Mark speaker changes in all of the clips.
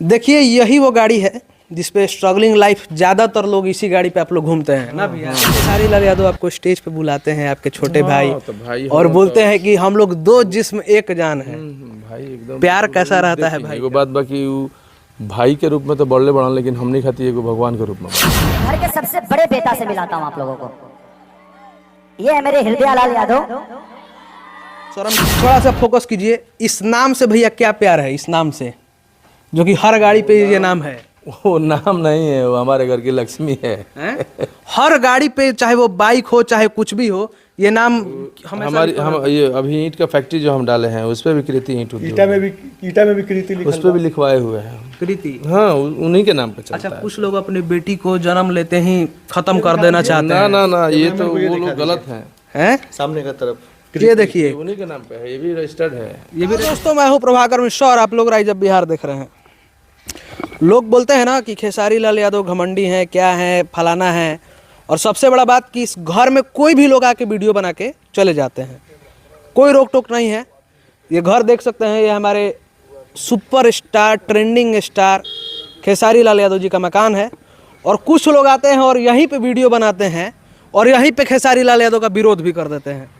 Speaker 1: देखिए यही वो गाड़ी है जिसपे स्ट्रगलिंग लाइफ ज्यादातर लोग इसी गाड़ी पे आप लोग घूमते हैं ना भैया। खेसारी लाल यादव आपको स्टेज पे बुलाते हैं, आपके छोटे भाई, और बोलते हैं कि हम लोग दो जिस्म एक जान है।
Speaker 2: भाई एकदम
Speaker 1: प्यार कैसा रहता है भाई?
Speaker 2: एगो बात बाकी भाई के रूप में तो बड़े बड़ा, लेकिन हमने खाती एगो भगवान के रूप में।
Speaker 3: घर के सबसे बड़े बेटा से मिलाता हूँ आप लोगों को। ये है मेरे हृदय लाल यादव।
Speaker 1: सर थोड़ा सा फोकस कीजिए, इस नाम से भैया क्या प्यार है? इस नाम से जो कि हर गाड़ी पे ये नाम है।
Speaker 2: वो नाम नहीं है, वो हमारे घर की लक्ष्मी है।
Speaker 1: हर गाड़ी पे चाहे वो बाइक हो चाहे कुछ भी हो, ये नाम
Speaker 2: हमारी हम ये अभी ईंट का फैक्ट्री जो हम डाले हैं उस पे भी कृति ईंट
Speaker 4: ईटा में भी कृति लिखा,
Speaker 2: उस पे भी लिखवाए हुए हैं
Speaker 1: कृति।
Speaker 2: हाँ, उन्हीं के नाम पे चलता
Speaker 1: अच्छा,
Speaker 2: है।
Speaker 1: कुछ लोग अपनी बेटी को जन्म लेते ही खत्म कर देना चाहते हैं।
Speaker 2: ना ना, ये तो वो लोग गलत हैं।
Speaker 4: सामने का तरफ
Speaker 1: ये देखिए
Speaker 2: उन्हीं के नाम पे है, ये भी रजिस्टर्ड है।
Speaker 1: ये भी। दोस्तों मैं हूँ प्रभाकर मिश्रा और आप लोग राइज ऑफ बिहार देख रहे हैं। लोग बोलते हैं ना कि खेसारी लाल यादव घमंडी हैं, क्या है, फलाना है, और सबसे बड़ा बात कि इस घर में कोई भी लोग आके वीडियो बना के चले जाते हैं, कोई रोक टोक नहीं है। ये घर देख सकते हैं, ये हमारे super star trending star Khesari Lal Yadav ji का मकान है। और कुछ लोग आते हैं और यहीं पे वीडियो बनाते हैं और यहीं पे खेसारी लाल यादव का विरोध भी कर देते हैं।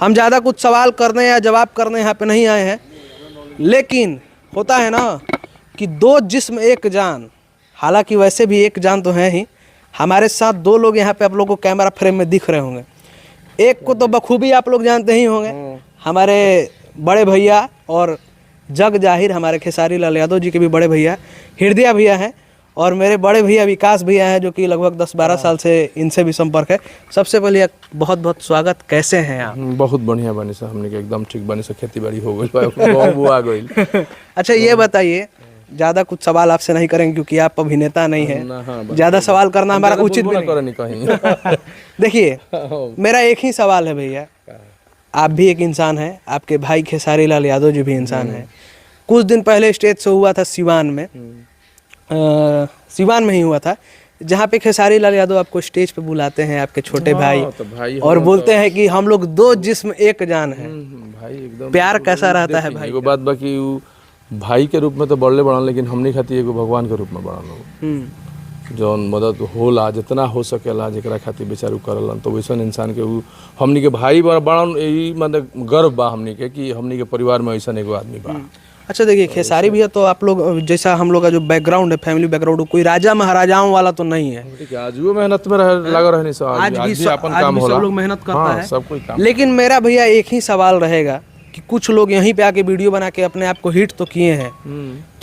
Speaker 1: हम ज़्यादा कुछ सवाल करने या जवाब करने यहाँ पे नहीं आए हैं, लेकिन होता है ना कि दो जिस्म एक जान। हालांकि वैसे भी एक जान तो है ही। हमारे साथ दो लोग यहाँ पे आप लोगों को कैमरा फ्रेम में दिख रहे होंगे। एक को तो बखूबी आप लोग जानते ही होंगे, हमारे बड़े भैया और जग जाहिर हमारे खेसारी लाल यादव जी के भी बड़े भैया हृदय भैया हैं, और मेरे बड़े भैया विकास भैया हैं जो कि लगभग 10-12 साल से इनसे भी संपर्क है। सबसे पहले बहुत बहुत स्वागत, कैसे हैं आप?
Speaker 2: बहुत बढ़िया बनी सर, हमने के एकदम ठीक बनी सर, खेती बाड़ी हो गई आ गई।
Speaker 1: अच्छा ये बताइए, ज़्यादा कुछ सवाल आपसे नहीं करेंगे क्योंकि आप अभिनेता नहीं हैं, ज़्यादा सवाल करना हमारा उचित भी नहीं कहीं। देखिए मेरा एक ही सवाल है भैया, आप भी एक इंसान हैं, आपके भाई खेसारी लाल यादव जी भी इंसान हैं। कुछ दिन पहले स्टेज से हुआ था सिवान में, सिवान में ही हुआ था, जहाँ पे खेसारी लाल यादव आपको स्टेज पे बुलाते हैं, आपके छोटे भाई, और बोलते हैं कि हम लोग दो जिस्म एक जान है।
Speaker 2: भाई एकदम
Speaker 1: प्यार कैसा रहता है भाई?
Speaker 2: एगो बात बाकी भाई के रूप में तो बड़े बड़ा, लेकिन हमने खाती एगो भगवान के रूप में बड़ा लोग जौन मदद होला जितना हो सकेला जेकरा खातिर बेचारू करलन, तो वैसन इंसान के हमनी के भाई बड़ा यही मतलब गर्व बा हमनी के कि हमनी के परिवार में ऐसा एगो आदमी बा।
Speaker 1: अच्छा देखिए खेसारी भैया तो आप लोग जैसा हम लोग का जो बैकग्राउंड है, फैमिली बैकग्राउंड, कोई राजा महाराजाओं वाला तो नहीं है।
Speaker 2: आज भी मेहनत में लगा रहने से आज भी अपन काम होला,
Speaker 1: सब लोग मेहनत करता है,
Speaker 2: सब कोई काम।
Speaker 1: लेकिन मेरा भैया एक ही सवाल रहेगा कि कुछ लोग यहीं पे आके वीडियो बना के अपने आप को हिट तो किए हैं।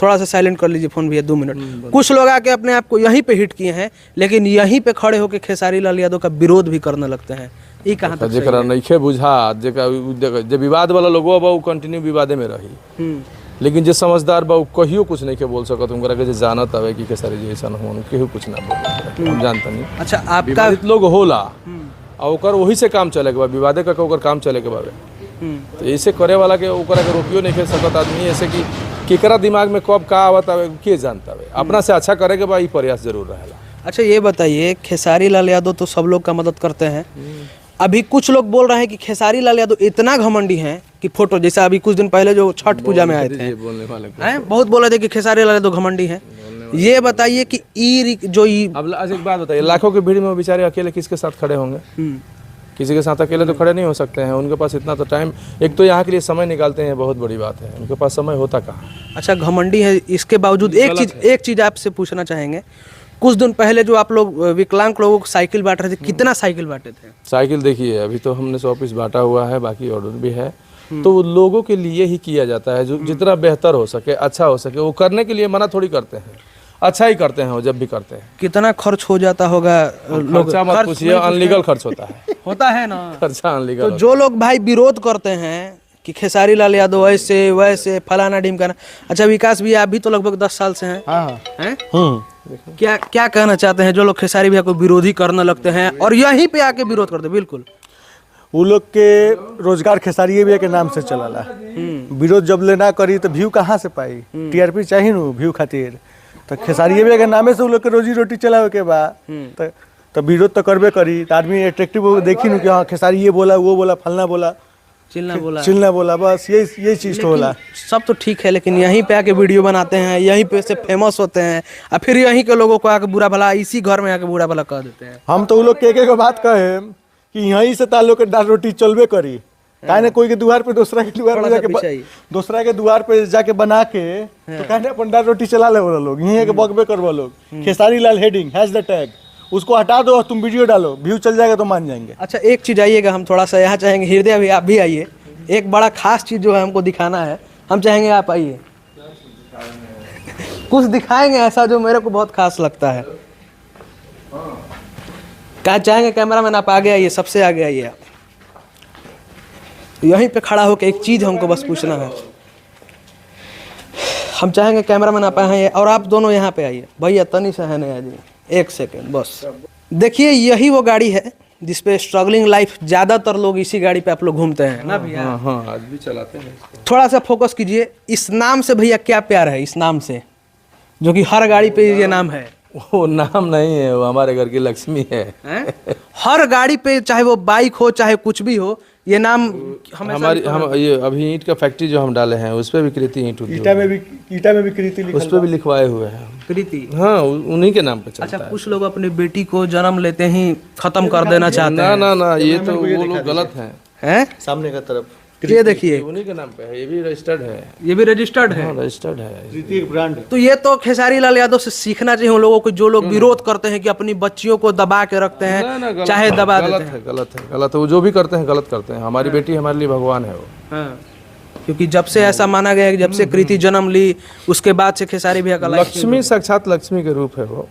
Speaker 1: थोड़ा सा साइलेंट कर लीजिए फोन भैया, 2 मिनट। कुछ लोग आके अपने आप को यहीं पे हिट किए हैं, लेकिन यहीं पे खड़े होके खेसारी लाल यादव का विरोध भी करने लगते हैं। ये कहाँ तक
Speaker 2: जेकरा नइखे बुझा, जे विवाद वाला लोगो बा कंटिन्यू विवादे में रही, लेकिन जे समझदार बा कहियो कुछ नहीं के बोल सकत। उनकरा के जे जानत हवे कि खेसारी जी ऐसा हो, केहू कुछ ना बोले, हम जानता नहीं।
Speaker 1: अच्छा आपका
Speaker 2: विवादित लोग होला और ओकर वही से काम चले के बा, विवादे का ओकर काम चले के बावे, तो ऐसे करे वाला के ओकरा के रोकियो नहीं कर सकत आदमी। ऐसे कि केकरा दिमाग में कब का आवत हवे के जानता हवे, अपना से अच्छा करे के बा ई प्रयास जरूर रहेला।
Speaker 1: अच्छा ये बताइए, खेसारी लाल यादव तो सब लोग का मदद करते हैं, अभी कुछ लोग बोल रहे हैं कि खेसारी लाल यादव इतना घमंडी हैं कि फोटो, जैसा अभी कुछ दिन पहले जो छठ पूजा में आए थे,
Speaker 2: बोलने वाले
Speaker 1: हैं बहुत बोले थे कि खेसारी लाल यादव घमंडी हैं। ये बताइए कि
Speaker 2: अब एक बात बताइए, लाखों की भीड़ में वो बेचारे अकेले किसके साथ खड़े होंगे? किसी के साथ अकेले तो खड़े नहीं हो सकते हैं, उनके पास इतना तो टाइम, एक तो यहाँ के लिए समय निकालते हैं, बहुत बड़ी बात है, उनके पास समय होता कहाँ।
Speaker 1: अच्छा घमंडी है, इसके बावजूद एक चीज आपसे पूछना चाहेंगे, कुछ दिन पहले जो आप लोग विकलांग लोगों को साइकिल बांट रहे थे, कितना साइकिल बांटे थे?
Speaker 2: साइकिल देखिए अभी तो हमने 100 पीस बांटा हुआ है, बाकी ऑर्डर भी है। तो लोगों के लिए ही किया जाता है, जो जितना बेहतर हो सके, अच्छा हो सके, वो करने के लिए मना थोड़ी करते हैं, अच्छा ही करते हैं वो जब भी करते हैं।
Speaker 1: कितना खर्च हो जाता होगा?
Speaker 2: खर्चा मत पूछिए, अनलीगल खर्च होता है ना खर्चा अनलीगल।
Speaker 1: तो जो लोग भाई विरोध करते हैं कि खेसारी लाल यादव ऐसे वैसे फलाना ढिमकाना, अच्छा विकास भी आप भी तो लगभग 10 साल से हैं, क्या कहना चाहते हैं जो लोग खेसारी भैया को विरोधी करने लगते हैं और यहीं पे आके विरोध करते हैं? बिल्कुल
Speaker 4: वो लोग के रोजगार खेसारी भैया के नाम से चलला। विरोध जब लेना करी तो व्यू कहाँ से पाई? टीआरपी चाहिए ना व्यू खातिर, तो खेसारी भैया के नामे से वो लोग के रोजी रोटी चलावे के बा, तो विरोध तो करबे करी। तो आदमी एट्रैक्टिव देखी न कि हाँ खेसारी ये बोला वो बोला फलना बोला, चिल्ला बोला, बस यही चीज तो होला।
Speaker 1: सब तो ठीक है, लेकिन यहीं पे आके वीडियो बनाते हैं, यहीं पे से फेमस होते हैं, और फिर यहीं के लोगों को आके बुरा भला, इसी घर में आके बुरा भला कह देते हैं।
Speaker 4: हम तो उ लोग के एक बात कहे कि यहीं से तालो के दाल रोटी चलबे करी, काहे ने कोई के द्वार पे दूसरा के द्वार पे जाके बना के तो काहे ने अपन दाल रोटी चला ले वो लोग, यहीं के बकबे करवा लोग। Khesari Lal heading has the tag, उसको हटा दो और तुम वीडियो डालो, व्यू चल जाएगा तो मान जाएंगे।
Speaker 1: अच्छा एक चीज़ आइएगा, हम थोड़ा सा यहाँ चाहेंगे, हृदय भी आप भी आइए, एक बड़ा खास चीज़ जो है हमको दिखाना है, हम चाहेंगे आप आइए, कुछ दिखाएंगे ऐसा जो मेरे को बहुत खास लगता है। क्या चाहेंगे कैमरामैन, आप आगे आइए, सबसे आगे आइए आप, यहीं पे खड़ा होकर एक चीज़ हमको बस पूछना है। हम चाहेंगे कैमरामैन आप आइए, और आप दोनों यहाँ पे आइए, भैया तनी से है नहीं जी, एक सेकेंड बस। देखिए यही वो गाड़ी है जिसपे स्ट्रगलिंग लाइफ, ज़्यादातर लोग इसी गाड़ी पे आप लोग घूमते हैं ना भैया?
Speaker 2: हाँ आज भी चलाते हैं।
Speaker 1: थोड़ा सा फोकस कीजिए, इस नाम से भैया क्या प्यार है, इस नाम से जो कि हर गाड़ी पे ये नाम है?
Speaker 2: वो नाम नहीं है, वो हमारे घर की लक्ष्मी है।
Speaker 1: हर गाड़ी पे चाहे वो बाइक हो चाहे कुछ भी हो, ये नाम
Speaker 2: हमारी हम ये अभी ईंट का फैक्ट्री जो हम डाले हैं उस पे भी कृति ईंट उद्योग,
Speaker 4: ईटा में भी कृति लिखल
Speaker 2: उस पे भी लिखवाए हुए हैं।
Speaker 1: कृति,
Speaker 2: हाँ उन्हीं के नाम पे चलता
Speaker 1: अच्छा
Speaker 2: है।
Speaker 1: कुछ लोग अपनी बेटी को जन्म लेते ही खत्म कर देना चाहते हैं।
Speaker 2: ना ये तो वो लोग गलत हैं।
Speaker 4: सामने का तरफ
Speaker 1: ये देखिए,
Speaker 2: उन्हीं के नाम पे है, ये भी रजिस्टर्ड है।
Speaker 1: ये भी रजिस्टर्ड है।
Speaker 2: रजिस्टर्ड है।
Speaker 4: कृति एक ब्रांड है।
Speaker 1: तो ये तो खेसारी लाल यादव से सीखना चाहिए उन लोगों को, जो लोग विरोध करते हैं कि अपनी बच्चियों को दबा के रखते हैं, चाहे दबा देते हैं।
Speaker 2: गलत है, वो जो भी करते हैं गलत करते हैं। हमारी बेटी हमारे लिए भगवान है वो।
Speaker 1: हाँ। क्योंकि जब से ऐसा माना गया है कि जब से कृति जन्म ली उसके बाद से खेसारी भैया का
Speaker 2: लक्ष्मी, साक्षात लक्ष्मी के रूप है वो।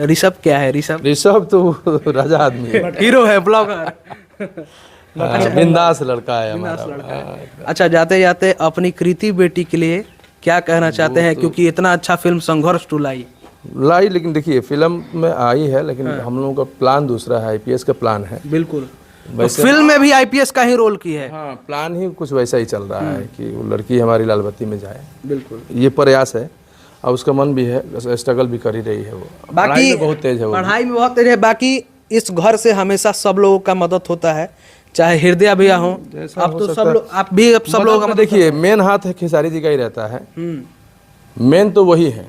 Speaker 1: ऋषभ क्या है?
Speaker 2: ऋषभ तो राजा आदमी है,
Speaker 1: हीरो है, ब्लॉगर।
Speaker 2: बिंदास लड़का है हमारा।
Speaker 1: अच्छा जाते जाते अपनी कृति बेटी के लिए क्या कहना चाहते हैं, क्योंकि इतना अच्छा फिल्म संघर्ष 2 लाई,
Speaker 2: लेकिन देखिए फिल्म में आई है, लेकिन हम लोगों का प्लान दूसरा है, आईपीएस का प्लान है।
Speaker 1: बिल्कुल, फिल्म में भी आईपीएस का ही रोल की है।
Speaker 2: हाँ, प्लान ही कुछ वैसा ही चल रहा है कि वो लड़की हमारी लाल बत्ती में जाए।
Speaker 1: बिल्कुल,
Speaker 2: ये प्रयास है और उसका मन भी है, स्ट्रगल भी कर ही रही है वो।
Speaker 1: बाकी
Speaker 2: बहुत तेज है वो,
Speaker 1: पढ़ाई में बहुत तेज है। बाकी इस घर से हमेशा सब लोगों का मदद होता है, चाहे हृदय भैया हो, अब तो सब लोग, आप भी अब सब लोगों का
Speaker 2: देखिए मेन हाथ है खेसारी जी का ही रहता है, मेन तो वही है।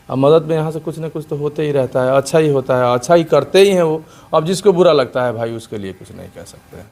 Speaker 2: अब मदद में यहाँ से कुछ ना कुछ तो होते ही रहता है, अच्छा ही होता है, अच्छा ही करते ही हैं वो। अब जिसको बुरा लगता है भाई उसके लिए कुछ नहीं कह सकते।